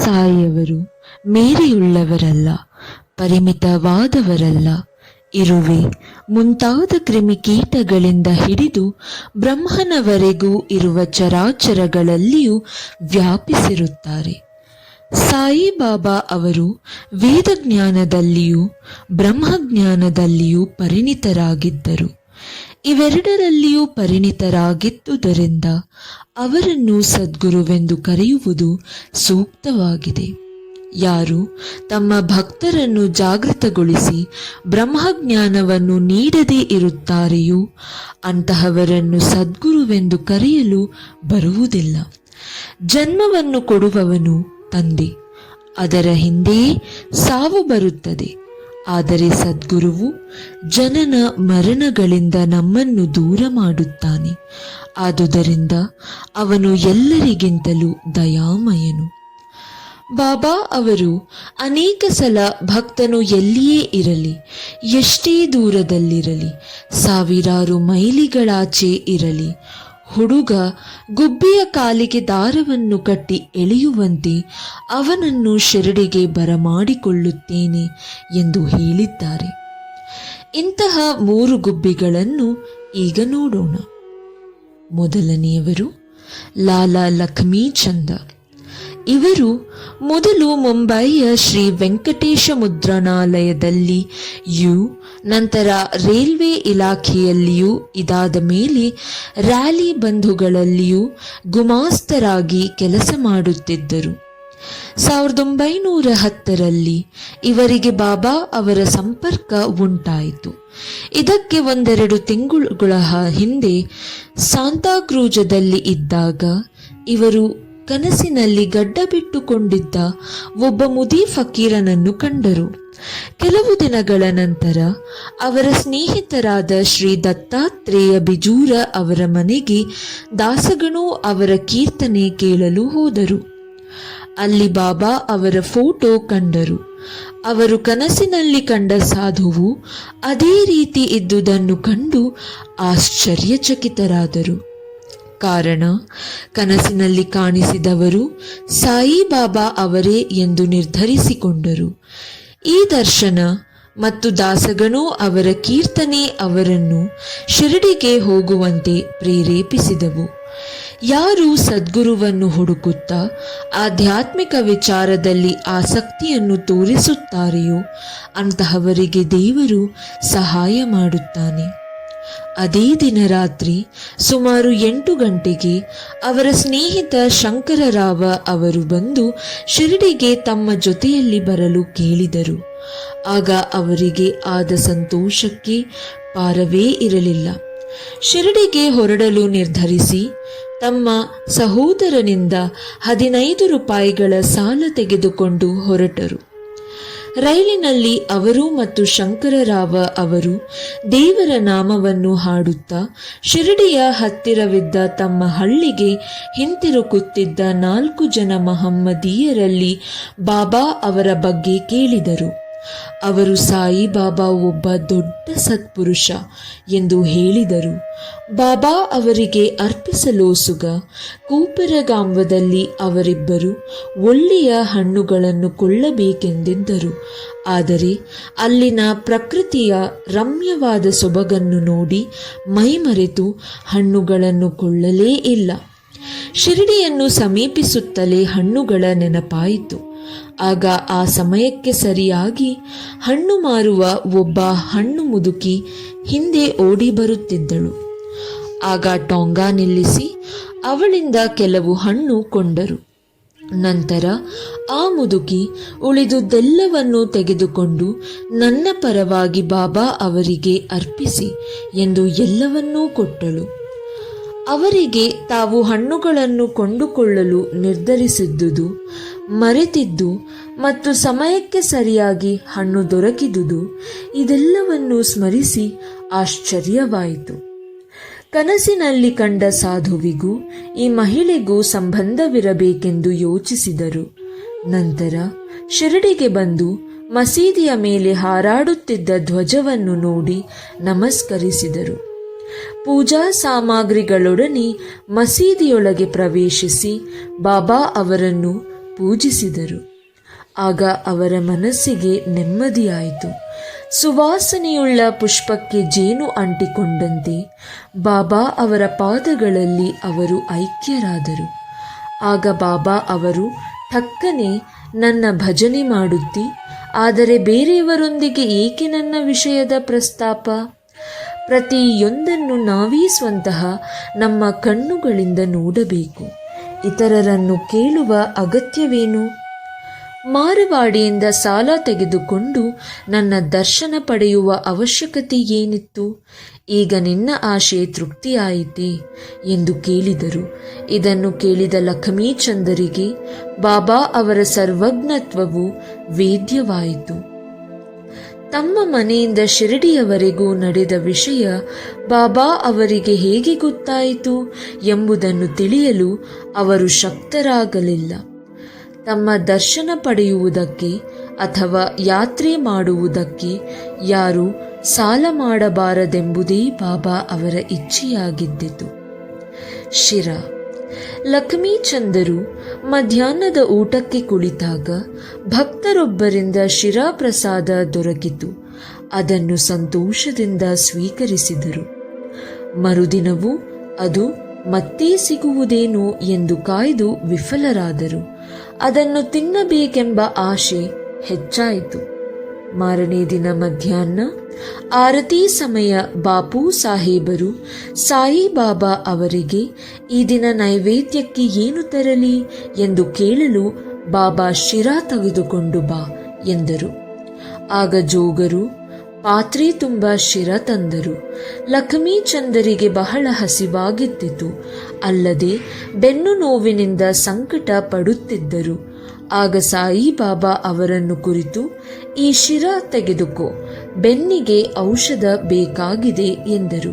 ಸಾಯಿಯವರು ಮೇರೆಯುಳ್ಳವರಲ್ಲ, ಪರಿಮಿತವಾದವರಲ್ಲ. ಇರುವೆ ಮುಂತಾದ ಕ್ರಿಮಿಕೀಟಗಳಿಂದ ಹಿಡಿದು ಬ್ರಹ್ಮನವರೆಗೂ ಇರುವ ಚರಾಚರಗಳಲ್ಲಿಯೂ ವ್ಯಾಪಿಸಿರುತ್ತಾರೆ. ಸಾಯಿಬಾಬಾ ಅವರು ವೇದಜ್ಞಾನದಲ್ಲಿಯೂ ಬ್ರಹ್ಮಜ್ಞಾನದಲ್ಲಿಯೂ ಪರಿಣಿತರಾಗಿದ್ದರು. ಇವೆರಡರಲ್ಲಿಯೂ ಪರಿಣಿತರಾಗಿದ್ದುದರಿಂದ ಅವರನ್ನು ಸದ್ಗುರುವೆಂದು ಕರೆಯುವುದು ಸೂಕ್ತವಾಗಿದೆ. ಯಾರು ತಮ್ಮ ಭಕ್ತರನ್ನು ಜಾಗೃತಗೊಳಿಸಿ ಬ್ರಹ್ಮಜ್ಞಾನವನ್ನು ನೀಡದೇ ಇರುತ್ತಾರೆಯೋ ಅಂತಹವರನ್ನು ಸದ್ಗುರುವೆಂದು ಕರೆಯಲು ಬರುವುದಿಲ್ಲ. ಜನ್ಮವನ್ನು ಕೊಡುವವನು ತಂದೆ, ಅದರ ಹಿಂದೆಯೇ ಸಾವು ಬರುತ್ತದೆ. ಆದರೆ ಸದ್ಗುರುವು ಜನನ ಮರಣಗಳಿಂದ ನಮ್ಮನ್ನು ದೂರ ಮಾಡುತ್ತಾನೆ. ಆದುದರಿಂದ ಅವನು ಎಲ್ಲರಿಗಿಂತಲೂ ದಯಾಮಯನು. ಬಾಬಾ ಅವರು ಅನೇಕ ಸಲ ಭಕ್ತನು ಎಲ್ಲಿಯೇ ಇರಲಿ, ಎಷ್ಟೇ ದೂರದಲ್ಲಿರಲಿ, ಸಾವಿರಾರು ಮೈಲಿಗಳಾಚೆ ಇರಲಿ, ಹುಡುಗ ಗುಬ್ಬಿಯ ಕಾಲಿಗೆ ದಾರವನ್ನು ಕಟ್ಟಿ ಎಳೆಯುವಂತೆ ಅವನನ್ನು ಶಿರಡಿಗೆ ಬರಮಾಡಿಕೊಳ್ಳುತ್ತೇನೆ ಎಂದು ಹೇಳಿದ್ದಾರೆ. ಇಂತಹ 3 ಗುಬ್ಬಿಗಳನ್ನು ಈಗ ನೋಡೋಣ. ಮೊದಲನೆಯವರು ಲಾಲಾ ಲಕ್ಷ್ಮೀಚಂದ. ಇವರು ಮೊದಲು ಮುಂಬಯಿಯ ಶ್ರೀ ವೆಂಕಟೇಶ ಮುದ್ರಣಾಲಯದಲ್ಲಿಯೂ ನಂತರ ರೈಲ್ವೆ ಇಲಾಖೆಯಲ್ಲಿಯೂ ಇದಾದ ಮೇಲೆ ರ್ಯಾಲಿ ಬಂಧುಗಳಲ್ಲಿಯೂ ಗುಮಾಸ್ತರಾಗಿ ಕೆಲಸ ಮಾಡುತ್ತಿದ್ದರು. 1910ರಲ್ಲಿ ಇವರಿಗೆ ಬಾಬಾ ಅವರ ಸಂಪರ್ಕ ಉಂಟಾಯಿತು. ಇದಕ್ಕೆ 1-2 ತಿಂಗಳುಗಳ ಹಿಂದೆ ಸಾಂತಾಕ್ರೂಜದಲ್ಲಿ ಇದ್ದಾಗ ಇವರು ಕನಸಿನಲ್ಲಿ ಗಡ್ಡ ಬಿಟ್ಟುಕೊಂಡಿದ್ದ ಒಬ್ಬ ಮುದಿ ಫಕೀರನನ್ನು ಕಂಡರು. ಕೆಲವು ದಿನಗಳ ನಂತರ ಅವರ ಸ್ನೇಹಿತರಾದ ಶ್ರೀ ದತ್ತಾತ್ರೇಯ ಬಿಜೂರ ಅವರ ಮನೆಗೆ ದಾಸಗಣು ಅವರ ಕೀರ್ತನೆ ಕೇಳಲು ಹೋದರು. ಅಲ್ಲಿ ಬಾಬಾ ಅವರ ಫೋಟೋ ಕಂಡರು. ಅವರು ಕನಸಿನಲ್ಲಿ ಕಂಡ ಸಾಧುವು ಅದೇ ರೀತಿ ಇದ್ದುದನ್ನು ಕಂಡು ಆಶ್ಚರ್ಯಚಕಿತರಾದರು. ಕಾರಣ, ಕನಸಿನಲ್ಲಿ ಕಾಣಿಸಿದವರು ಸಾಯಿಬಾಬಾ ಅವರೇ ಎಂದು ನಿರ್ಧರಿಸಿಕೊಂಡರು. ಈ ದರ್ಶನ ಮತ್ತು ದಾಸಗಣು ಅವರ ಕೀರ್ತನೆ ಅವರನ್ನು ಶಿರಡಿಗೆ ಹೋಗುವಂತೆ ಪ್ರೇರೇಪಿಸಿದವು. ಯಾರು ಸದ್ಗುರುವನ್ನು ಹುಡುಕುತ್ತಾ ಆಧ್ಯಾತ್ಮಿಕ ವಿಚಾರದಲ್ಲಿ ಆಸಕ್ತಿಯನ್ನು ತೋರಿಸುತ್ತಾರೆಯೋ ಅಂತಹವರಿಗೆ ದೇವರು ಸಹಾಯ ಮಾಡುತ್ತಾನೆ. ಅದೇ ದಿನ ರಾತ್ರಿ ಸುಮಾರು 8 ಗಂಟೆಗೆ ಅವರ ಸ್ನೇಹಿತ ಶಂಕರರಾವ ಅವರು ಬಂದು ಶಿರಡಿಗೆ ತಮ್ಮ ಜೊತೆಯಲ್ಲಿ ಬರಲು ಕೇಳಿದರು. ಆಗ ಅವರಿಗೆ ಆದ ಸಂತೋಷಕ್ಕೆ ಪಾರವೇ ಇರಲಿಲ್ಲ. ಶಿರಡಿಗೆ ಹೊರಡಲು ನಿರ್ಧರಿಸಿ ತಮ್ಮ ಸಹೋದರನಿಂದ 15 ರೂಪಾಯಿಗಳ ಸಾಲ ತೆಗೆದುಕೊಂಡು ಹೊರಟರು. ರೈಲಿನಲ್ಲಿ ಅವರು ಮತ್ತು ಶಂಕರರಾವ ಅವರು ದೇವರ ನಾಮವನ್ನು ಹಾಡುತ್ತಾ ಶಿರಡಿಯ ಹತ್ತಿರವಿದ್ದ ತಮ್ಮ ಹಳ್ಳಿಗೆ ಹಿಂತಿರುಗುತ್ತಿದ್ದ 4 ಜನ ಮಹಮ್ಮದೀಯರಲ್ಲಿ ಬಾಬಾ ಅವರ ಬಗ್ಗೆ ಕೇಳಿದರು. ಅವರು ಸಾಯಿಬಾಬಾ ಒಬ್ಬ ದೊಡ್ಡ ಸತ್ಪುರುಷ ಎಂದು ಹೇಳಿದರು. ಬಾಬಾ ಅವರಿಗೆ ಅರ್ಪಿಸಲೋಸುಗ ಕೂಪರಗಾಂವದಲ್ಲಿ ಅವರಿಬ್ಬರು ಒಳ್ಳೆಯ ಹಣ್ಣುಗಳನ್ನು ಕೊಳ್ಳಬೇಕೆಂದಿದ್ದರು. ಆದರೆ ಅಲ್ಲಿನ ಪ್ರಕೃತಿಯ ರಮ್ಯವಾದ ಸೊಬಗನ್ನು ನೋಡಿ ಮೈಮರೆತು ಹಣ್ಣುಗಳನ್ನು ಕೊಳ್ಳಲೇ ಇಲ್ಲ. ಶಿರಡಿಯನ್ನು ಸಮೀಪಿಸುತ್ತಲೇ ಹಣ್ಣುಗಳ ನೆನಪಾಯಿತು. ಆಗ ಆ ಸಮಯಕ್ಕೆ ಸರಿಯಾಗಿ ಹಣ್ಣು ಮಾರುವ ಒಬ್ಬ ಹಣ್ಣು ಮುದುಕಿ ಹಿಂದೆ ಓಡಿ ಬರುತ್ತಿದ್ದಳು. ಆಗ ಟೊಂಗಾ ನಿಲ್ಲಿಸಿ ಅವಳಿಂದ ಕೆಲವು ಹಣ್ಣು ಕೊಂಡರು. ನಂತರ ಆ ಮುದುಕಿ ಉಳಿದುದೆಲ್ಲವನ್ನೂ ತೆಗೆದುಕೊಂಡು ನನ್ನ ಪರವಾಗಿ ಬಾಬಾ ಅವರಿಗೆ ಅರ್ಪಿಸಿ ಎಂದು ಎಲ್ಲವನ್ನೂ ಕೊಟ್ಟಳು. ಅವರಿಗೆ ತಾವು ಹಣ್ಣುಗಳನ್ನು ಕೊಂಡುಕೊಳ್ಳಲು ನಿರ್ಧರಿಸಿದ್ದುದು ಮರೆತಿದ್ದು ಮತ್ತು ಸಮಯಕ್ಕೆ ಸರಿಯಾಗಿ ಹಣ್ಣು ದೊರಕಿದುದು ಇದೆಲ್ಲವನ್ನೂ ಸ್ಮರಿಸಿ ಆಶ್ಚರ್ಯವಾಯಿತು. ಕನಸಿನಲ್ಲಿ ಕಂಡ ಸಾಧುವಿಗೂ ಈ ಮಹಿಳೆಗೂ ಸಂಬಂಧವಿರಬೇಕೆಂದು ಯೋಚಿಸಿದರು. ನಂತರ ಶಿರಡಿಗೆ ಬಂದು ಮಸೀದಿಯ ಮೇಲೆ ಹಾರಾಡುತ್ತಿದ್ದ ಧ್ವಜವನ್ನು ನೋಡಿ ನಮಸ್ಕರಿಸಿದರು. ಪೂಜಾ ಸಾಮಗ್ರಿಗಳೊಡನೆ ಮಸೀದಿಯೊಳಗೆ ಪ್ರವೇಶಿಸಿ ಬಾಬಾ ಅವರನ್ನು ಪೂಜಿಸಿದರು. ಆಗ ಅವರ ಮನಸ್ಸಿಗೆ ನೆಮ್ಮದಿಯಾಯಿತು. ಸುವಾಸನೆಯುಳ್ಳ ಪುಷ್ಪಕ್ಕೆ ಜೇನು ಅಂಟಿಕೊಂಡಂತೆ ಬಾಬಾ ಅವರ ಪಾದಗಳಲ್ಲಿ ಅವರು ಐಕ್ಯರಾದರು. ಆಗ ಬಾಬಾ ಅವರು ಠಕ್ಕನೆ, ನನ್ನ ಭಜನೆ ಮಾಡುತ್ತಿ, ಆದರೆ ಬೇರೆಯವರೊಂದಿಗೆ ಏಕೆ ನನ್ನ ವಿಷಯದ ಪ್ರಸ್ತಾಪ? ಪ್ರತಿಯೊಂದನ್ನು ನಾವೇ ಸ್ವತಃ ನಮ್ಮ ಕಣ್ಣುಗಳಿಂದ ನೋಡಬೇಕು. ಇತರರನ್ನು ಕೇಳುವ ಅಗತ್ಯವೇನು? ಮಾರವಾಡಿಯಿಂದ ಸಾಲ ತೆಗೆದುಕೊಂಡು ನನ್ನ ದರ್ಶನ ಪಡೆಯುವ ಅವಶ್ಯಕತೆ ಏನಿತ್ತು? ಈಗ ನಿನ್ನ ಆಶೆ ತೃಪ್ತಿಯಾಯಿತೆ ಎಂದು ಕೇಳಿದರು. ಇದನ್ನು ಕೇಳಿದ ಲಕ್ಷ್ಮೀಚಂದರಿಗೆ ಬಾಬಾ ಅವರ ಸರ್ವಜ್ಞತ್ವವು ವೇದ್ಯವಾಯಿತು. ತಮ್ಮ ಮನೆಯಿಂದ ಶಿರಡಿಯವರೆಗೂ ನಡೆದ ವಿಷಯ ಬಾಬಾ ಅವರಿಗೆ ಹೇಗೆ ಗೊತ್ತಾಯಿತು ಎಂಬುದನ್ನು ತಿಳಿಯಲು ಅವರು ಶಕ್ತರಾಗಲಿಲ್ಲ. ತಮ್ಮ ದರ್ಶನ ಪಡೆಯುವುದಕ್ಕೆ ಅಥವಾ ಯಾತ್ರೆ ಮಾಡುವುದಕ್ಕೆ ಯಾರೂ ಸಾಲ ಮಾಡಬಾರದೆಂಬುದೇ ಬಾಬಾ ಅವರ ಇಚ್ಛೆಯಾಗಿದ್ದಿತು. ಶಿರಾ. ಲಕ್ಷ್ಮೀಚಂದರು ಮಧ್ಯಾಹ್ನದ ಊಟಕ್ಕೆ ಕುಳಿತಾಗ ಭಕ್ತರೊಬ್ಬರಿಂದ ಶಿರಾ ಪ್ರಸಾದ ದೊರಕಿತು. ಅದನ್ನು ಸಂತೋಷದಿಂದ ಸ್ವೀಕರಿಸಿದರು. ಮರುದಿನವೂ ಅದು ಮತ್ತೆ ಸಿಗುವುದೇನೋ ಎಂದು ಕಾಯ್ದು ವಿಫಲರಾದರು. ಅದನ್ನು ತಿನ್ನಬೇಕೆಂಬ ಆಶೆ ಹೆಚ್ಚಾಯಿತು. ಮಾರನೇ ದಿನ ಮಧ್ಯಾಹ್ನ ಆರತಿ ಸಮಯ ಬಾಪೂ ಸಾಹೇಬರು ಸಾಯಿಬಾಬಾ ಅವರಿಗೆ ಈ ದಿನ ನೈವೇದ್ಯಕ್ಕೆ ಏನು ತರಲಿ ಎಂದು ಕೇಳಲು ಬಾಬಾ ಶಿರಾ ತೆಗೆದುಕೊಂಡು ಬಾ ಎಂದರು. ಆಗ ಜೋಗರು ಪಾತ್ರೆ ತುಂಬ ಶಿರಾ ತಂದರು. ಲಕ್ಷ್ಮೀಚಂದರಿಗೆ ಬಹಳ ಹಸಿವಾಗಿದ್ದಿತು. ಅಲ್ಲದೆ ಬೆನ್ನು ನೋವಿನಿಂದ ಸಂಕಟ ಪಡುತ್ತಿದ್ದರು. ಆಗ ಸಾಯಿಬಾಬಾ ಅವರನ್ನು ಕುರಿತು, ಈ ಶಿರಾ ತೆಗೆದುಕೋ, ಬೆನ್ನಿಗೆ ಔಷಧ ಬೇಕಾಗಿದೆ ಎಂದರು.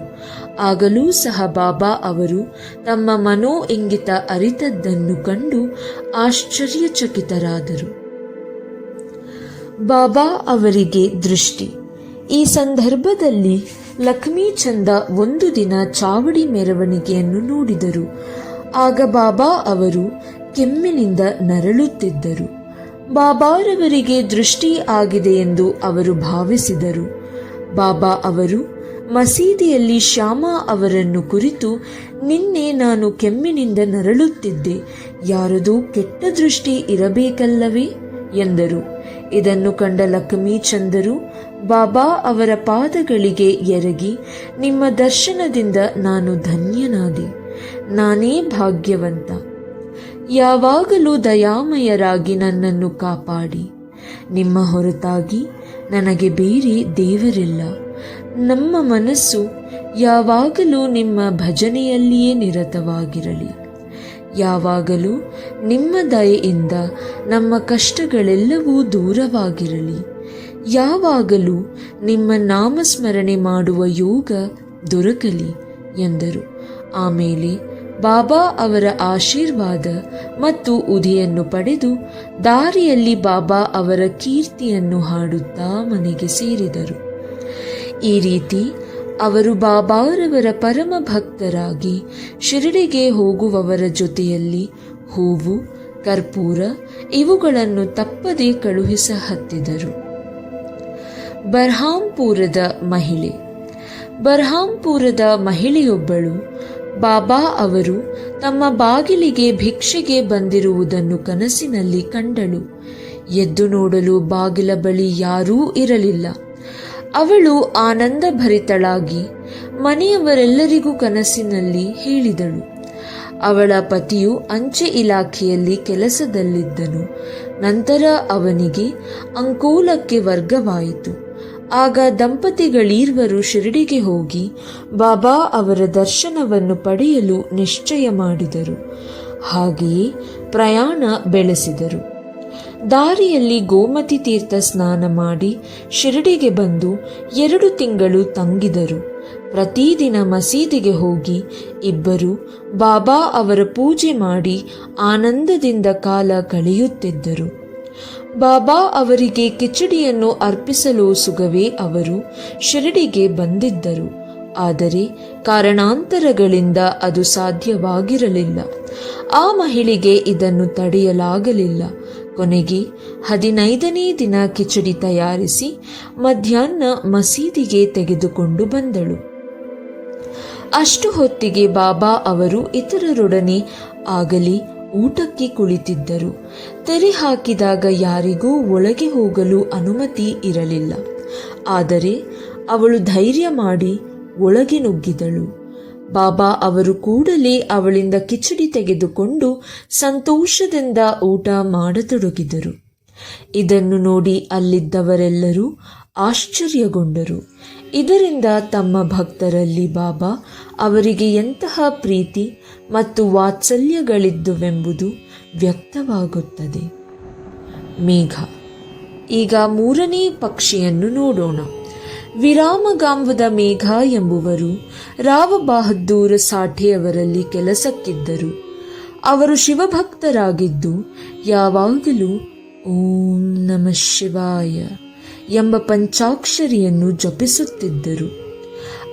ಆಗಲೂ ಸಹ ಬಾಬಾ ಅವರು ತಮ್ಮ ಮನೋ ಇಂಗಿತ ಅರಿತದ್ದನ್ನು ಕಂಡು ಆಶ್ಚರ್ಯಚಕಿತರಾದರು. ಬಾಬಾ ಅವರಿಗೆ ದೃಷ್ಟಿ. ಈ ಸಂದರ್ಭದಲ್ಲಿ ಲಕ್ಷ್ಮೀಚಂದ ಒಂದು ದಿನ ಚಾವಡಿ ಮೆರವಣಿಗೆಯನ್ನು ನೋಡಿದರು. ಆಗ ಬಾಬಾ ಅವರು ಕೆಮ್ಮಿನಿಂದ ನರಳುತ್ತಿದ್ದರು. ಬಾಬಾರವರಿಗೆ ದೃಷ್ಟಿ ಆಗಿದೆ ಎಂದು ಅವರು ಭಾವಿಸಿದರು. ಬಾಬಾ ಅವರು ಮಸೀದಿಯಲ್ಲಿ ಶ್ಯಾಮ ಅವರನ್ನು ಕುರಿತು, ನಿನ್ನೆ ನಾನು ಕೆಮ್ಮಿನಿಂದ ನರಳುತ್ತಿದ್ದೆ, ಯಾರದೂ ಕೆಟ್ಟ ದೃಷ್ಟಿ ಇರಬೇಕಲ್ಲವೇ ಎಂದರು. ಇದನ್ನು ಕಂಡ ಲಕ್ಷ್ಮೀಚಂದರು ಬಾಬಾ ಅವರ ಪಾದಗಳಿಗೆ ಎರಗಿ, ನಿಮ್ಮ ದರ್ಶನದಿಂದ ನಾನು ಧನ್ಯನಾದೆ, ನಾನೇ ಭಾಗ್ಯವಂತ. ಯಾವಾಗಲೂ ದಯಾಮಯರಾಗಿ ನನ್ನನ್ನು ಕಾಪಾಡಿ. ನಿಮ್ಮ ಹೊರತಾಗಿ ನನಗೆ ಬೇರೆ ದೇವರಿಲ್ಲ. ನಮ್ಮ ಮನಸ್ಸು ಯಾವಾಗಲೂ ನಿಮ್ಮ ಭಜನೆಯಲ್ಲಿಯೇ ನಿರತವಾಗಿರಲಿ. ಯಾವಾಗಲೂ ನಿಮ್ಮ ದಯೆಯಿಂದ ನಮ್ಮ ಕಷ್ಟಗಳೆಲ್ಲವೂ ದೂರವಾಗಿರಲಿ. ಯಾವಾಗಲೂ ನಿಮ್ಮ ನಾಮಸ್ಮರಣೆ ಮಾಡುವ ಯೋಗ ದೊರಕಲಿ ಎಂದರು. ಆಮೇಲೆ ಬಾಬಾ ಅವರ ಆಶೀರ್ವಾದ ಮತ್ತು ಉದಿಯನ್ನು ಪಡೆದು ದಾರಿಯಲ್ಲಿ ಬಾಬಾ ಅವರ ಕೀರ್ತಿಯನ್ನು ಹಾಡುತ್ತಾ ಮನೆಗೆ ಸೇರಿದರು. ಈ ರೀತಿ ಅವರು ಬಾಬಾರವರ ಪರಮ ಭಕ್ತರಾಗಿ ಶಿರಡಿಗೆ ಹೋಗುವವರ ಜೊತೆಯಲ್ಲಿ ಹೂವು, ಕರ್ಪೂರ ಇವುಗಳನ್ನು ತಪ್ಪದೇ ಕಳುಹಿಸಹತ್ತಿದರು. ಬರ್ಹಾಂಪುರದ ಮಹಿಳೆ. ಬರ್ಹಾಂಪುರದ ಮಹಿಳೆಯೊಬ್ಬಳು ಬಾಬಾ ಅವರು ತಮ್ಮ ಬಾಗಿಲಿಗೆ ಭಿಕ್ಷೆಗೆ ಬಂದಿರುವುದನ್ನು ಕನಸಿನಲ್ಲಿ ಕಂಡಳು. ಎದ್ದು ನೋಡಲು ಬಾಗಿಲ ಬಳಿ ಯಾರೂ ಇರಲಿಲ್ಲ. ಅವಳು ಆನಂದಭರಿತಳಾಗಿ ಮನೆಯವರೆಲ್ಲರಿಗೂ ಕನಸಿನಲ್ಲಿ ಹೇಳಿದಳು. ಅವಳ ಪತಿಯು ಅಂಚೆ ಇಲಾಖೆಯಲ್ಲಿ ಕೆಲಸದಲ್ಲಿದ್ದನು. ನಂತರ ಅವನಿಗೆ ಅಂಕೋಲಕ್ಕೆ ವರ್ಗವಾಯಿತು. ಆಗ ದಂಪತಿಗಳೀರ್ವರು ಶಿರಡಿಗೆ ಹೋಗಿ ಬಾಬಾ ಅವರ ದರ್ಶನವನ್ನು ಪಡೆಯಲು ನಿಶ್ಚಯ ಮಾಡಿದರು. ಹಾಗೆಯೇ ಪ್ರಯಾಣ ಬೆಳೆಸಿದರು. ದಾರಿಯಲ್ಲಿ ಗೋಮತಿ ತೀರ್ಥ ಸ್ನಾನ ಮಾಡಿ ಶಿರಡಿಗೆ ಬಂದು 2 ತಿಂಗಳು ತಂಗಿದರು. ಪ್ರತಿದಿನ ಮಸೀದಿಗೆ ಹೋಗಿ ಇಬ್ಬರು ಬಾಬಾ ಅವರ ಪೂಜೆ ಮಾಡಿ ಆನಂದದಿಂದ ಕಾಲ ಕಳೆಯುತ್ತಿದ್ದರು. ಬಾಬಾ ಅವರಿಗೆ ಕಿಚಡಿಯನ್ನು ಅರ್ಪಿಸಲೋಸುಗವೇ ಅವರು ಶಿರಡಿಗೆ ಬಂದಿದ್ದರು. ಆದರೆ ಕಾರಣಾಂತರಗಳಿಂದ ಅದು ಸಾಧ್ಯವಾಗಿರಲಿಲ್ಲ. ಆ ಮಹಿಳೆಗೆ ಇದನ್ನು ತಡೆಯಲಾಗಲಿಲ್ಲ. ಕೊನೆಗೆ 15ನೇ ದಿನ ಕಿಚಡಿ ತಯಾರಿಸಿ ಮಧ್ಯಾಹ್ನ ಮಸೀದಿಗೆ ತೆಗೆದುಕೊಂಡು ಬಂದಳು. ಅಷ್ಟು ಹೊತ್ತಿಗೆ ಬಾಬಾ ಅವರು ಇತರರೊಡನೆ ಆಗಲಿ ಊಟಕ್ಕೆ ಕುಳಿತಿದ್ದರು. ತೆರೆ ಹಾಕಿದಾಗ ಯಾರಿಗೂ ಒಳಗೆ ಹೋಗಲು ಅನುಮತಿ ಇರಲಿಲ್ಲ. ಆದರೆ ಅವಳು ಧೈರ್ಯ ಮಾಡಿ ಒಳಗೆ ನುಗ್ಗಿದಳು. ಬಾಬಾ ಅವರು ಕೂಡಲೇ ಅವಳಿಂದ ಕಿಚಡಿ ತೆಗೆದುಕೊಂಡು ಸಂತೋಷದಿಂದ ಊಟ ಮಾಡತೊಡಗಿದರು. ಇದನ್ನು ನೋಡಿ ಅಲ್ಲಿದ್ದವರೆಲ್ಲರೂ ಆಶ್ಚರ್ಯಗೊಂಡರು. ಇದರಿಂದ ತಮ್ಮ ಭಕ್ತರಲ್ಲಿ ಬಾಬಾ ಅವರಿಗೆ ಎಂತಹ ಪ್ರೀತಿ ಮತ್ತು ವಾತ್ಸಲ್ಯಗಳಿದ್ದುವೆಂಬುದು ವ್ಯಕ್ತವಾಗುತ್ತದೆ. ಮೇಘ. ಈಗ 3ನೇ ಪಕ್ಷಿಯನ್ನು ನೋಡೋಣ. ವಿರಾಮಗಾಂವದ ಮೇಘ ಎಂಬುವರು ರಾವ್ ಬಹದ್ದೂರ್ ಸಾಠೆಯವರಲ್ಲಿ ಕೆಲಸಕ್ಕಿದ್ದರು. ಅವರು ಶಿವಭಕ್ತರಾಗಿದ್ದು ಯಾವಾಗಲೂ ಓಂ ನಮಃ ಶಿವಾಯ ಎಂಬ ಪಂಚಾಕ್ಷರಿಯನ್ನು ಜಪಿಸುತ್ತಿದ್ದರು.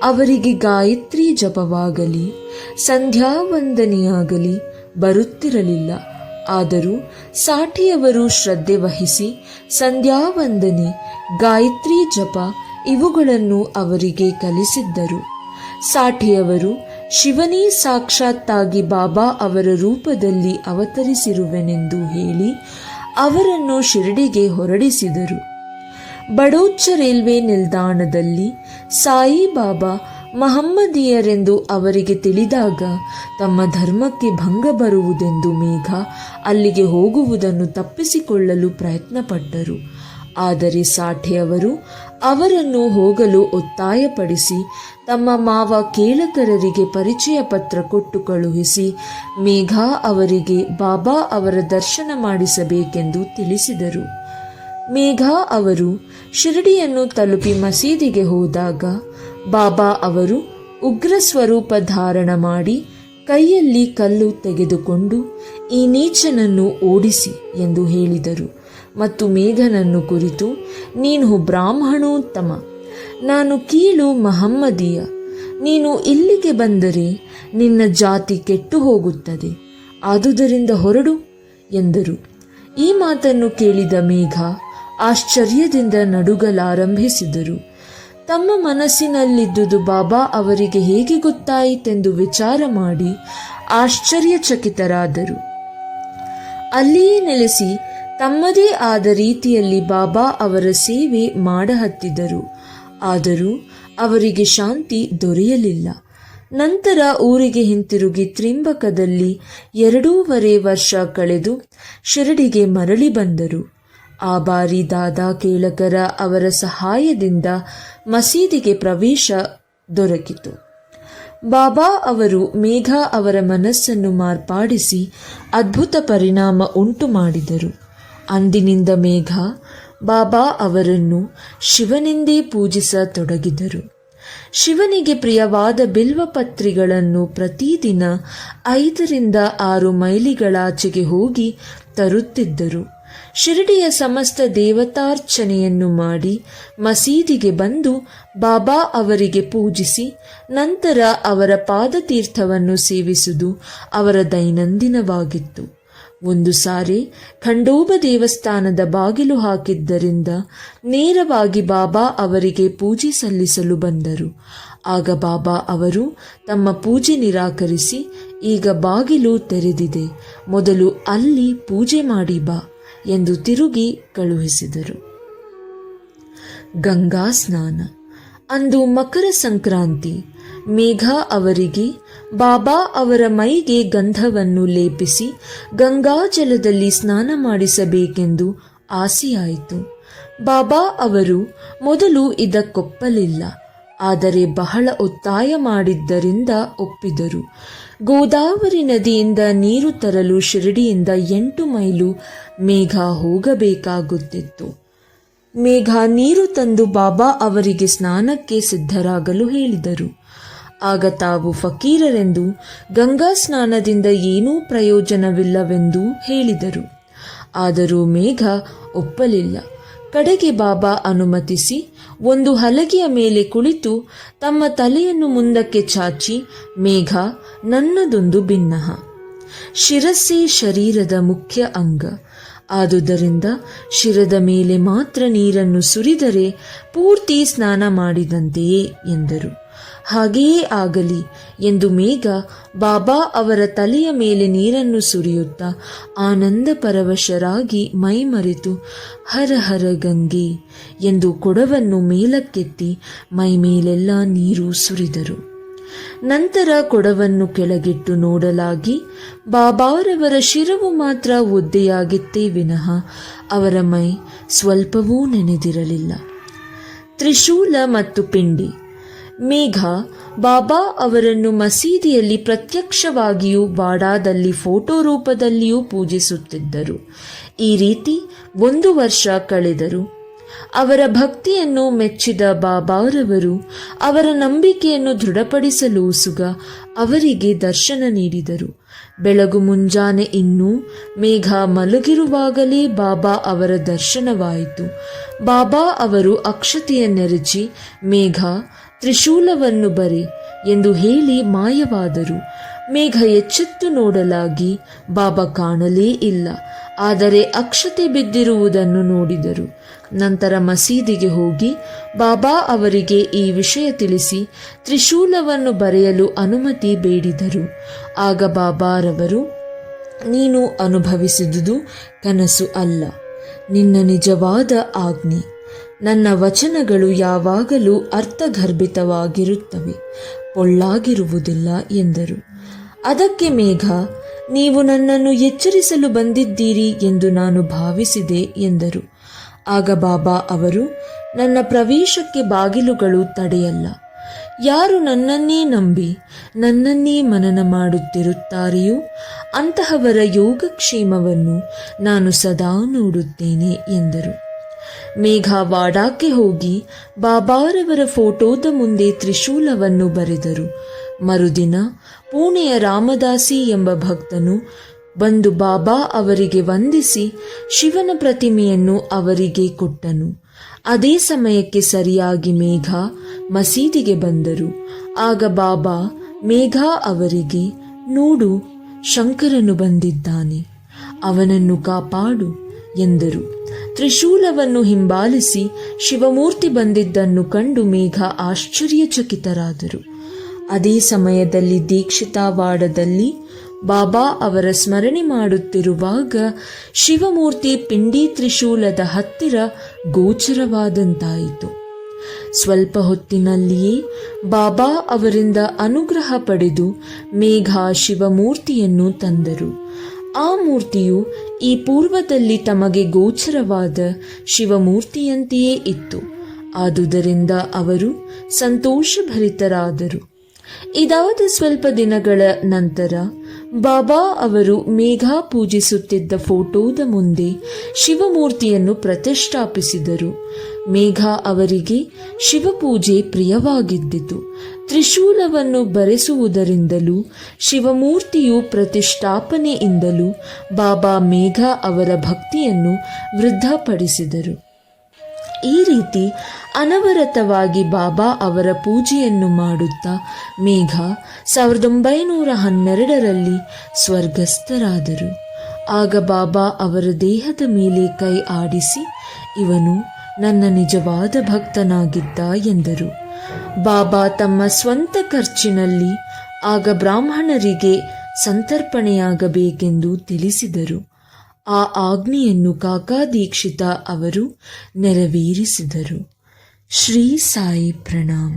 ಅವರಿಗೆ ಗಾಯತ್ರಿ ಜಪವಾಗಲಿ ಸಂಧ್ಯಾವಂದನೆಯಾಗಲಿ ಬರುತ್ತಿರಲಿಲ್ಲ. ಆದರೂ ಸಾಠಿಯವರು ಶ್ರದ್ಧೆ ವಹಿಸಿ ಸಂಧ್ಯಾವಂದನೆ, ಗಾಯತ್ರಿ ಜಪ ಇವುಗಳನ್ನು ಅವರಿಗೆ ಕಲಿಸಿದ್ದರು. ಸಾಠಿಯವರು ಶಿವನೇ ಸಾಕ್ಷಾತ್ತಾಗಿ ಬಾಬಾ ಅವರ ರೂಪದಲ್ಲಿ ಅವತರಿಸಿರುವೆನೆಂದು ಹೇಳಿ ಅವರನ್ನು ಶಿರಡಿಗೆ ಹೊರಡಿಸಿದರು. ಬಡೋಚ ರೈಲ್ವೆ ನಿಲ್ದಾಣದಲ್ಲಿ ಸಾಯಿಬಾಬಾ ಮಹಮ್ಮದೀಯರೆಂದು ಅವರಿಗೆ ತಿಳಿದಾಗ ತಮ್ಮ ಧರ್ಮಕ್ಕೆ ಭಂಗ ಬರುವುದೆಂದು ಮೇಘ ಅಲ್ಲಿಗೆ ಹೋಗುವುದನ್ನು ತಪ್ಪಿಸಿಕೊಳ್ಳಲು ಪ್ರಯತ್ನಪಟ್ಟರು. ಆದರೆ ಸಾಠೆಯವರು ಅವರನ್ನು ಹೋಗಲು ಒತ್ತಾಯಪಡಿಸಿ ತಮ್ಮ ಮಾವ ಕೇಳಕರರಿಗೆ ಪರಿಚಯ ಪತ್ರ ಕೊಟ್ಟು ಕಳುಹಿಸಿ ಮೇಘ ಅವರಿಗೆ ಬಾಬಾ ಅವರ ದರ್ಶನ ಮಾಡಿಸಬೇಕೆಂದು ತಿಳಿಸಿದರು. ಮೇಘ ಅವರು ಶಿರಡಿಯನ್ನು ತಲುಪಿ ಮಸೀದಿಗೆ ಹೋದಾಗ ಬಾಬಾ ಅವರು ಉಗ್ರ ಸ್ವರೂಪ ಧಾರಣ ಮಾಡಿ ಕೈಯಲ್ಲಿ ಕಲ್ಲು ತೆಗೆದುಕೊಂಡು ಈ ನೀಚನನ್ನು ಓಡಿಸಿ ಎಂದು ಹೇಳಿದರು ಮತ್ತು ಮೇಘನನ್ನು ಕುರಿತು, ನೀನು ಬ್ರಾಹ್ಮಣೋತ್ತಮ, ನಾನು ಕೀಳು ಮಹಮ್ಮದೀಯ, ನೀನು ಇಲ್ಲಿಗೆ ಬಂದರೆ ನಿನ್ನ ಜಾತಿ ಕೆಟ್ಟು ಹೋಗುತ್ತದೆ, ಆದುದರಿಂದ ಹೊರಡು ಎಂದರು. ಈ ಮಾತನ್ನು ಕೇಳಿದ ಮೇಘ ಆಶ್ಚರ್ಯದಿಂದ ನಡುಗಲಾರಂಭಿಸಿದರು. ತಮ್ಮ ಮನಸ್ಸಿನಲ್ಲಿದ್ದುದು ಬಾಬಾ ಅವರಿಗೆ ಹೇಗೆ ಗೊತ್ತಾಯಿತೆಂದು ವಿಚಾರ ಮಾಡಿ ಆಶ್ಚರ್ಯಚಕಿತರಾದರು. ಅಲ್ಲಿಯೇ ನೆಲೆಸಿ ತಮ್ಮದೇ ಆದ ರೀತಿಯಲ್ಲಿ ಬಾಬಾ ಅವರ ಸೇವೆ ಮಾಡಹತ್ತಿದರು. ಆದರೂ ಅವರಿಗೆ ಶಾಂತಿ ದೊರೆಯಲಿಲ್ಲ. ನಂತರ ಊರಿಗೆ ಹಿಂತಿರುಗಿ ತ್ರಿಂಬಕದಲ್ಲಿ 2.5 ವರ್ಷ ಕಳೆದು ಶಿರಡಿಗೆ ಮರಳಿ ಬಂದರು. ಆ ಬಾರಿ ದಾದಾ ಕೇಳಕರ ಅವರ ಸಹಾಯದಿಂದ ಮಸೀದಿಗೆ ಪ್ರವೇಶ ದೊರಕಿತು. ಬಾಬಾ ಅವರು ಮೇಘ ಅವರ ಮನಸ್ಸನ್ನು ಮಾರ್ಪಾಡಿಸಿ ಅದ್ಭುತ ಪರಿಣಾಮ ಉಂಟು ಮಾಡಿದರು. ಅಂದಿನಿಂದ ಮೇಘ ಬಾಬಾ ಅವರನ್ನು ಶಿವನೆಂದೇ ಪೂಜಿಸತೊಡಗಿದರು. ಶಿವನಿಗೆ ಪ್ರಿಯವಾದ ಬಿಲ್ವಪತ್ರಿಗಳನ್ನು ಪ್ರತಿದಿನ 5ರಿಂದ 6 ಮೈಲಿಗಳಾಚೆಗೆ ಹೋಗಿ ತರುತ್ತಿದ್ದರು. ಶಿರಡಿಯ ಸಮಸ್ತ ದೇವತಾರ್ಚನೆಯನ್ನು ಮಾಡಿ ಮಸೀದಿಗೆ ಬಂದು ಬಾಬಾ ಅವರಿಗೆ ಪೂಜಿಸಿ ನಂತರ ಅವರ ಪಾದತೀರ್ಥವನ್ನು ಸೇವಿಸುವುದು ಅವರ ದೈನಂದಿನವಾಗಿತ್ತು. ಒಂದು ಸಾರಿ ಖಂಡೋಬ ದೇವಸ್ಥಾನದ ಬಾಗಿಲು ಹಾಕಿದ್ದರಿಂದ ನೇರವಾಗಿ ಬಾಬಾ ಅವರಿಗೆ ಪೂಜೆ ಸಲ್ಲಿಸಲು ಬಂದರು. ಆಗ ಬಾಬಾ ಅವರು ತಮ್ಮ ಪೂಜೆ ನಿರಾಕರಿಸಿ, ಈಗ ಬಾಗಿಲು ತೆರೆದಿದೆ, ಮೊದಲು ಅಲ್ಲಿ ಪೂಜೆ ಮಾಡಿ ಬಾ ಎಂದು ತಿರುಗಿ ಕಳುಹಿಸಿದರು. ಗಂಗಾ ಸ್ನಾನ. ಅಂದು ಮಕರ ಸಂಕ್ರಾಂತಿ. ಮೇಘ ಅವರಿಗೆ ಬಾಬಾ ಅವರ ಮೈಗೆ ಗಂಧವನ್ನು ಲೇಪಿಸಿ ಗಂಗಾಜಲದಲ್ಲಿ ಸ್ನಾನ ಮಾಡಿಸಬೇಕೆಂದು ಆಸೆಯಾಯಿತು. ಬಾಬಾ ಅವರು ಮೊದಲು ಇದಕ್ಕೊಪ್ಪಲಿಲ್ಲ. ಆದರೆ ಬಹಳ ಒತ್ತಾಯ ಮಾಡಿದ್ದರಿಂದ ಒಪ್ಪಿದರು. ಗೋದಾವರಿ ನದಿಯಿಂದ ನೀರು ತರಲು ಶಿರಡಿಯಿಂದ 8 ಮೈಲು ಮೇಘ ಹೋಗಬೇಕಾಗುತ್ತಿತ್ತು. ಮೇಘ ನೀರು ತಂದು ಬಾಬಾ ಅವರಿಗೆ ಸ್ನಾನಕ್ಕೆ ಸಿದ್ಧರಾಗಲು ಹೇಳಿದರು. ಆಗ ತಾವು ಫಕೀರರೆಂದು ಗಂಗಾ ಸ್ನಾನದಿಂದ ಏನೂ ಪ್ರಯೋಜನವಿಲ್ಲವೆಂದು ಹೇಳಿದರು. ಆದರೂ ಮೇಘ ಒಪ್ಪಲಿಲ್ಲ. ಕಡೆಗೆ ಬಾಬಾ ಅನುಮತಿಸಿ ಒಂದು ಹಲಗೆಯ ಮೇಲೆ ಕುಳಿತು ತಮ್ಮ ತಲೆಯನ್ನು ಮುಂದಕ್ಕೆ ಚಾಚಿ, ಮೇಘ, ನನ್ನದೊಂದು ಭಿನ್ನಹ, ಶಿರಸ್ಸೇ ಶರೀರದ ಮುಖ್ಯ ಅಂಗ. ಆದುದರಿಂದ ಶಿರದ ಮೇಲೆ ಮಾತ್ರ ನೀರನ್ನು ಸುರಿದರೆ ಪೂರ್ತಿ ಸ್ನಾನ ಮಾಡಿದಂತೆಯೇ ಎಂದರು. ಹಾಗೆಯೇ ಆಗಲಿ ಎಂದು ಮೇಘ ಬಾಬಾ ಅವರ ತಲೆಯ ಮೇಲೆ ನೀರನ್ನು ಸುರಿಯುತ್ತಾ ಆನಂದ ಪರವಶರಾಗಿ ಮೈಮರೆತು ಹರ ಹರ ಗಂಗೆ ಎಂದು ಕೊಡವನ್ನು ಮೇಲಕ್ಕೆತ್ತಿ ಮೈ ಮೇಲೆಲ್ಲ ನೀರು ಸುರಿದರು. ನಂತರ ಕೊಡವನ್ನು ಕೆಳಗಿಟ್ಟು ನೋಡಲಾಗಿ ಬಾಬಾರವರ ಶಿರವು ಮಾತ್ರ ಒದ್ದೆಯಾಗಿತ್ತೇ ವಿನಃ ಅವರ ಮೈ ಸ್ವಲ್ಪವೂ ನೆನೆದಿರಲಿಲ್ಲ. ತ್ರಿಶೂಲ ಮತ್ತು ಪಿಂಡಿ. ಮೇಘ ಬಾಬಾ ಅವರನ್ನು ಮಸೀದಿಯಲ್ಲಿ ಪ್ರತ್ಯಕ್ಷವಾಗಿಯೂ ಬಾಡಾದಲ್ಲಿ ಫೋಟೋ ರೂಪದಲ್ಲಿಯೂ ಪೂಜಿಸುತ್ತಿದ್ದರು. ಈ ರೀತಿ 1 ವರ್ಷ ಕಳೆದರು. ಅವರ ಭಕ್ತಿಯನ್ನು ಮೆಚ್ಚಿದ ಬಾಬಾರವರು ಅವರ ನಂಬಿಕೆಯನ್ನು ದೃಢಪಡಿಸಲು ಸುಗ ಅವರಿಗೆ ದರ್ಶನ ನೀಡಿದರು. ಬೆಳಗು ಮುಂಜಾನೆ ಇನ್ನೂ ಮೇಘ ಮಲಗಿರುವಾಗಲೇ ಬಾಬಾ ಅವರ ದರ್ಶನವಾಯಿತು. ಬಾಬಾ ಅವರು ಅಕ್ಷತೆಯನ್ನೆರಚಿ ಮೇಘ ತ್ರಿಶೂಲವನ್ನು ಬರೆ ಎಂದು ಹೇಳಿ ಮಾಯವಾದರು. ಮೇಘ ಎಚ್ಚೆತ್ತು ನೋಡಲಾಗಿ ಬಾಬಾ ಕಾಣಲೇ ಇಲ್ಲ. ಆದರೆ ಅಕ್ಷತೆ ಬಿದ್ದಿರುವುದನ್ನು ನೋಡಿದರು. ನಂತರ ಮಸೀದಿಗೆ ಹೋಗಿ ಬಾಬಾ ಅವರಿಗೆ ಈ ವಿಷಯ ತಿಳಿಸಿ ತ್ರಿಶೂಲವನ್ನು ಬರೆಯಲು ಅನುಮತಿ ಬೇಡಿದರು. ಆಗ ಬಾಬಾರವರು, ನೀನು ಅನುಭವಿಸಿದುದು ಕನಸು ಅಲ್ಲ, ನಿನ್ನ ನಿಜವಾದ ಆಜ್ಞೆ. ನನ್ನ ವಚನಗಳು ಯಾವಾಗಲೂ ಅರ್ಥಗರ್ಭಿತವಾಗಿರುತ್ತವೆ, ಪೊಳ್ಳಾಗಿರುವುದಿಲ್ಲ ಎಂದರು. ಅದಕ್ಕೆ ಮೇಘ, ನೀವು ನನ್ನನ್ನು ಎಚ್ಚರಿಸಲು ಬಂದಿದ್ದೀರಿ ಎಂದು ನಾನು ಭಾವಿಸಿದೆ ಎಂದರು. ಆಗ ಬಾಬಾ ಅವರು, ನನ್ನ ಪ್ರವೇಶಕ್ಕೆ ಬಾಗಿಲುಗಳು ತಡೆಯಲ್ಲ. ಯಾರು ನನ್ನನ್ನೇ ನಂಬಿ ನನ್ನನ್ನೇ ಮನನ ಮಾಡುತ್ತಿರುತ್ತಾರೆಯೋ ಅಂತಹವರ ಯೋಗಕ್ಷೇಮವನ್ನು ನಾನು ಸದಾ ನೋಡುತ್ತೇನೆ ಎಂದರು. ಮೇಘ ವಾಡಾಕ್ಕೆ ಹೋಗಿ ಬಾಬಾರವರ ಫೋಟೋದ ಮುಂದೆ ತ್ರಿಶೂಲವನ್ನು ಬರೆದರು. ಮರುದಿನ ಪುಣೆಯ ರಾಮದಾಸಿ ಎಂಬ ಭಕ್ತನು ಬಂದು ಬಾಬಾ ಅವರಿಗೆ ವಂದಿಸಿ ಶಿವನ ಪ್ರತಿಮೆಯನ್ನು ಅವರಿಗೆ ಕೊಟ್ಟನು. ಅದೇ ಸಮಯಕ್ಕೆ ಸರಿಯಾಗಿ ಮೇಘ ಮಸೀದಿಗೆ ಬಂದರು. ಆಗ ಬಾಬಾ ಮೇಘ ಅವರಿಗೆ, ನೋಡು, ಶಂಕರನು ಬಂದಿದ್ದಾನೆ, ಅವನನ್ನು ಕಾಪಾಡು ಎಂದರು. ತ್ರಿಶೂಲವನ್ನು ಹಿಂಬಾಲಿಸಿ ಶಿವಮೂರ್ತಿ ಬಂದಿದ್ದನ್ನು ಕಂಡು ಮೇಘ ಆಶ್ಚರ್ಯಚಕಿತರಾದರು. ಅದೇ ಸಮಯದಲ್ಲಿ ದೀಕ್ಷಿತಾವಾಡದಲ್ಲಿ ಬಾಬಾ ಅವರ ಸ್ಮರಣೆ ಮಾಡುತ್ತಿರುವಾಗ ಶಿವಮೂರ್ತಿ ಪಿಂಡಿ ತ್ರಿಶೂಲದ ಹತ್ತಿರ ಗೋಚರವಾದಂತಾಯಿತು. ಸ್ವಲ್ಪ ಹೊತ್ತಿನಲ್ಲಿಯೇ ಬಾಬಾ ಅವರಿಂದ ಅನುಗ್ರಹ ಪಡೆದು ಮೇಘ ಶಿವಮೂರ್ತಿಯನ್ನು ತಂದರು. ಆ ಮೂರ್ತಿಯು ಈ ಪೂರ್ವದಲ್ಲಿ ತಮಗೆ ಗೋಚರವಾದ ಶಿವಮೂರ್ತಿಯಂತೆಯೇ ಇತ್ತು. ಆದುದರಿಂದ ಅವರು ಸಂತೋಷಭರಿತರಾದರು. ಇದಾದ ಸ್ವಲ್ಪ ದಿನಗಳ ನಂತರ ಬಾಬಾ ಅವರು ಮೇಘ ಪೂಜಿಸುತ್ತಿದ್ದ ಫೋಟೋದ ಮುಂದೆ ಶಿವಮೂರ್ತಿಯನ್ನು ಪ್ರತಿಷ್ಠಾಪಿಸಿದರು. ಮೇಘ ಅವರಿಗೆ ಶಿವಪೂಜೆ ಪ್ರಿಯವಾಗಿದ್ದಿತು. ತ್ರಿಶೂಲವನ್ನು ಬರೆಸುವುದರಿಂದಲೂ ಶಿವಮೂರ್ತಿಯು ಪ್ರತಿಷ್ಠಾಪನೆಯಿಂದಲೂ ಬಾಬಾ ಮೇಘ ಅವರ ಭಕ್ತಿಯನ್ನು ವೃದ್ಧಪಡಿಸಿದರು. ಈ ರೀತಿ ಅನವರತವಾಗಿ ಬಾಬಾ ಅವರ ಪೂಜೆಯನ್ನು ಮಾಡುತ್ತಾ ಮೇಘ 1912ರಲ್ಲಿ ಸ್ವರ್ಗಸ್ಥರಾದರು. ಆಗ ಬಾಬಾ ಅವರ ದೇಹದ ಮೇಲೆ ಕೈ ಆಡಿಸಿ, ಇವನು ನನ್ನ ನಿಜವಾದ ಭಕ್ತನಾಗಿದ್ದ ಎಂದರು. ಬಾಬಾ ತಮ್ಮ ಸ್ವಂತ ಖರ್ಚಿನಲ್ಲಿ ಆಗ ಬ್ರಾಹ್ಮಣರಿಗೆ ಸಂತರ್ಪಣೆಯಾಗಬೇಕೆಂದು ತಿಳಿಸಿದರು. ಆ ಆಜ್ಞೆಯನ್ನು ಕಾಕಾ ದೀಕ್ಷಿತ ಅವರು ನೆರವೇರಿಸಿದರು. ಶ್ರೀ ಸಾಯಿ ಪ್ರಣಾಮ.